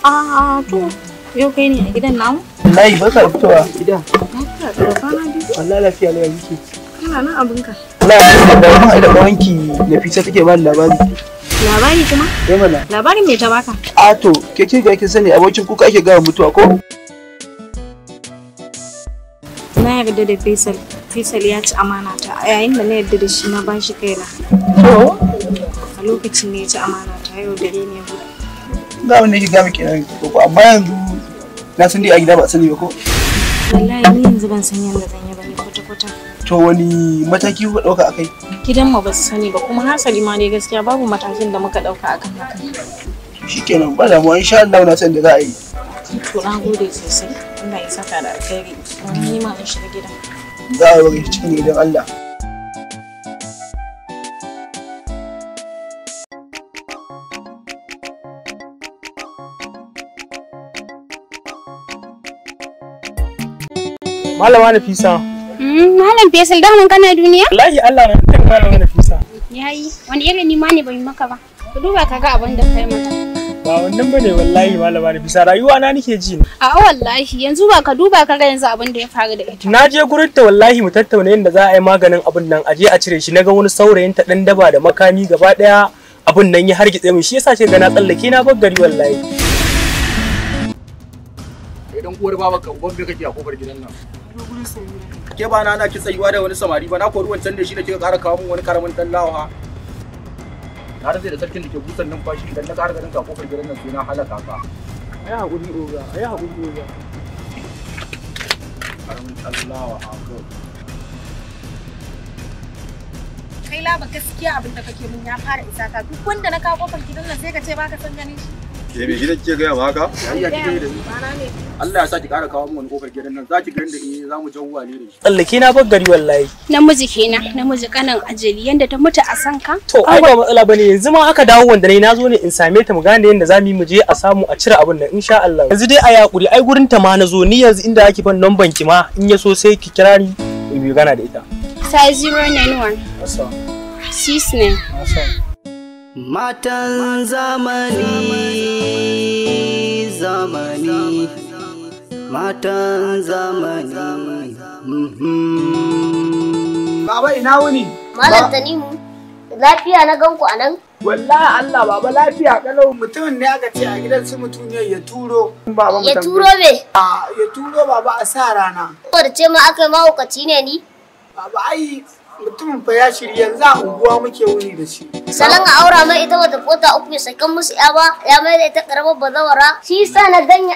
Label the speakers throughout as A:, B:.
A: To yau kai ne a gidan namu?
B: Wallahi barka da fitowa gida.
A: Lafiya da kwana biyu.
B: Wallahi lafiya ne yake.
A: Kana nan abinka.
B: Wallahi da mun da wanki Nafisa take ba labari.
A: Labari kuma?
B: Mana.
A: Labarin me ta baka?
B: To ke ga kin sani abokin kuka ake gawa mutuwa ko?
A: Na yarda da Faisal. Faisal ya ci amana ta. A yayin da na yarda da shi na bashi kaina.
B: To
A: a lokacin ne ya ci amana ta yau dare ne gudu.
B: Ga wanda yake ga miki nan ko amma yanzu na san dai a gida ba sani ba ko?
A: Wallahi ni yanzu ban san yanda zan yi ba ne kwata-kwata.
B: To wani mataki kuka dauka akai?
A: Gidan mu ba su sani ba kuma hasali ma dai gaskiya babu matakin da muka dauka akan haka.
B: Shikenan ba da mu insha Allah na san da za a yi.
A: To na gode sosai. Allah ya saka da alkhairi. Ni ma in shiga gidan.
B: Za a bari cikin gidan Allah.
C: Malama Nafisa.
D: Malam Faisal da mun kana duniya?
C: Wallahi Allah na tun Malama Nafisa.
D: Yayi, wani irin nima ne bai maka ba. Ka duba kaga abin da kai mata.
C: Ba wannan bane wallahi Malama Nafisa, rayuwa na nake ji.
D: A'a wallahi, yanzu ba ka duba kaga yanzu abin da ya faru da ita.
C: Na je gurin ta wallahi mu tattauna yadda za a yi maganin abin nan, aje a cire shi. Naga wani saurayin ta dan daba da makami gaba daya abin nan ya hargitse mu. Shi yasa ce ga na tsallake na bar gari wallahi.
E: Idan uwar babanka uban bai kake a kofar gidan nan. Ke ba na ki tsayuwa da wani samari ba, na kori wancan da shi da kika ƙara kawo min wani karamin dan lawa. Na rantsa da sarkin da ke busan numfashi idan na ƙara ganin ka kofar gidan nan sai na halaka ka.
C: Ayi hakuri oga, ayi hakuri oga.
E: Karamin dan lawa a ko.
A: Kai laba gaskiya abin da kake mun ya fara isa ka. Duk wanda na kawo kofar gidan nan sai ka ce baka san ganin shi.
E: Ke me gidan ke gaya ma haka? Ayya kike da ni. Allah ya sa ki ƙara kawo min wani kofar gidan nan. Za ki ga inda za mu jawwa ne da shi.
C: Tsallake na bar gari wallahi.
D: Namiji kenan, namiji kanan ajali yanda ta mutu a san ka.
C: To ai ba matsala bane, yanzu ma aka dawo wanda nayi nazo ne in same ta mu gane yanda zamu yi mu je a samu a cire abin nan insha Allah. Yanzu dai a yakuri ai gurin ta ma nazo ni yanzu inda ake ban number ki ma in ya so sai ki kira ni in bi gana da ita.
D: Sai 091
C: Asa.
D: 69.
C: Asa.
F: Matan zamani, zamani, matan zamani.
B: Baba ina wuni?
G: Malam Tanimu, lafiya na ganku a nan?
B: Wallahi Allah baba lafiya kalau mutumin ne aka ce a gidan su mutuniyar ya turo. Baba
G: Ya turo me?
B: Ya turo baba a sa rana.
G: Ko da ce ma aka yi mahaukaci ne ni?
B: Baba ai mutumin fa ya shirya yanzu a unguwa muke wuni da shi.
G: Salon a aura mai ita wata kota uku ya sakan musu ya ba ya mai da ita karamar bazawara. Shi yasa na ganya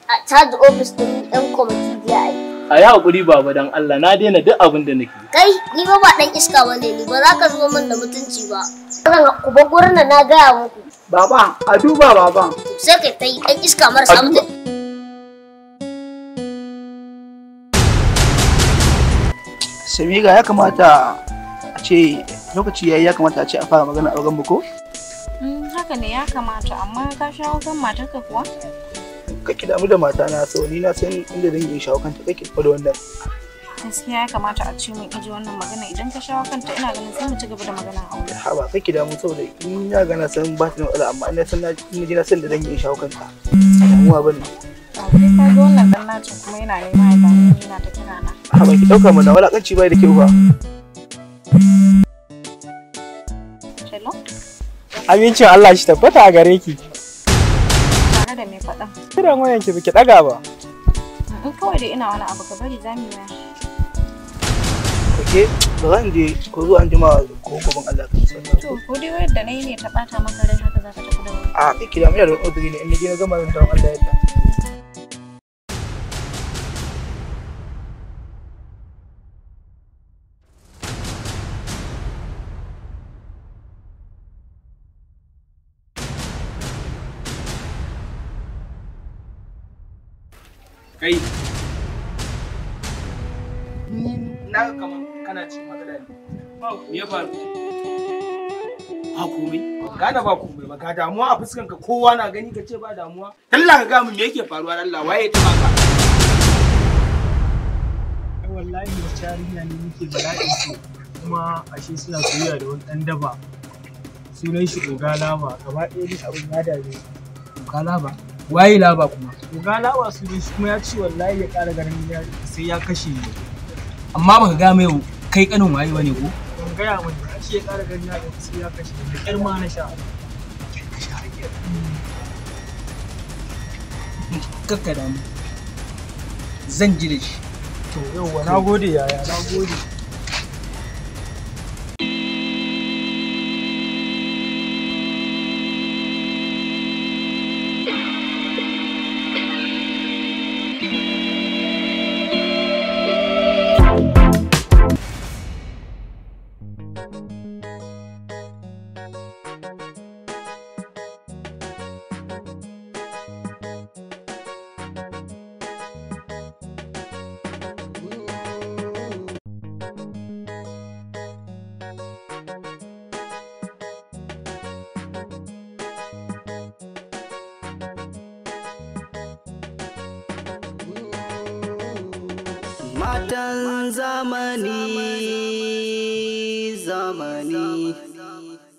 G: a caji ofis din ɗan kwamiti biya ai.
H: A yi haƙuri baba don Allah, na daina duk abin da nake.
G: Kai ni ba ɗan iska ba ne ni, ba za ka zo min da mutunci ba. Ku bar gurin da na gaya muku.
B: Baba a duba baba.
G: Sai kai ta yi ɗan iska marasa mutunci.
B: Samira ya kamata a ce lokaci yayi ya kamata a ce a fara magana a auren mu ko?
A: Haka ne ya kamata, amma ka shawo kan matarka kuwa?
B: Kake damu da mata na so ni na san inda zan yi shawo kanta kake fada wannan.
A: Gaskiya ya kamata a ce mun iji wannan magana, idan ka shawo kanta ina ganin sai mu ci gaba da maganar aure.
B: Ha ba kake damu saboda in ya gana san ba ta da matsala amma ina san na ji na san da zan yi shawo kanta. Damuwa bane.
A: Sai ka ga wannan dan nacin kuma yana neman ya gane yana ta kira na.
B: Ha ba ki dauka mana walakanci bai da kyau ba.
A: Hello?
C: Amincin Allah shi tabbata a gare ki.
A: Tare da me faɗan?
C: Kiran wayan ki biki daga ba.
A: In kawai dai ina wani abu ka bari za mu yi waya.
B: Oke, ba zan je ko zuwa an jima ko gaban Allah kan san.
A: To, ko dai wayar da nayi ne ta bata maka rai haka za ka tafi da wani.
B: A kike da mu da odiri ne in je na gama da Allah ya yarda.
E: Kai. Na kaman kana ci magana ne. Me ya faru? Ba komai. Gane ba komai ba, ga damuwa a fuskan ka kowa na gani ka ce ba damuwa. Allah ka ga mu me yake faruwa Allah waye ta maka.
C: Wallahi wacce yarinya ne muke bala'i su kuma ashe suna soyayya da wani dan daba. Sunan shi Ogalaba, gaba ɗaya duk abin ya dame.
B: Ogalaba?
I: Waye laba kuma?
C: Ga lawa su ne kuma ya ce wallahi ya ƙara ganin ya sai ya kashe ni.
I: Amma baka ga mai kai kanin waye bane ko?
C: Ban gaya mai ya ce ya ƙara ganin ya sai ya kashe ni. Da ƙyar ma na sha.
I: Kakka da mu. Zan ji da shi.
C: To yauwa na gode yaya na gode.
F: Matan zamani, zamani.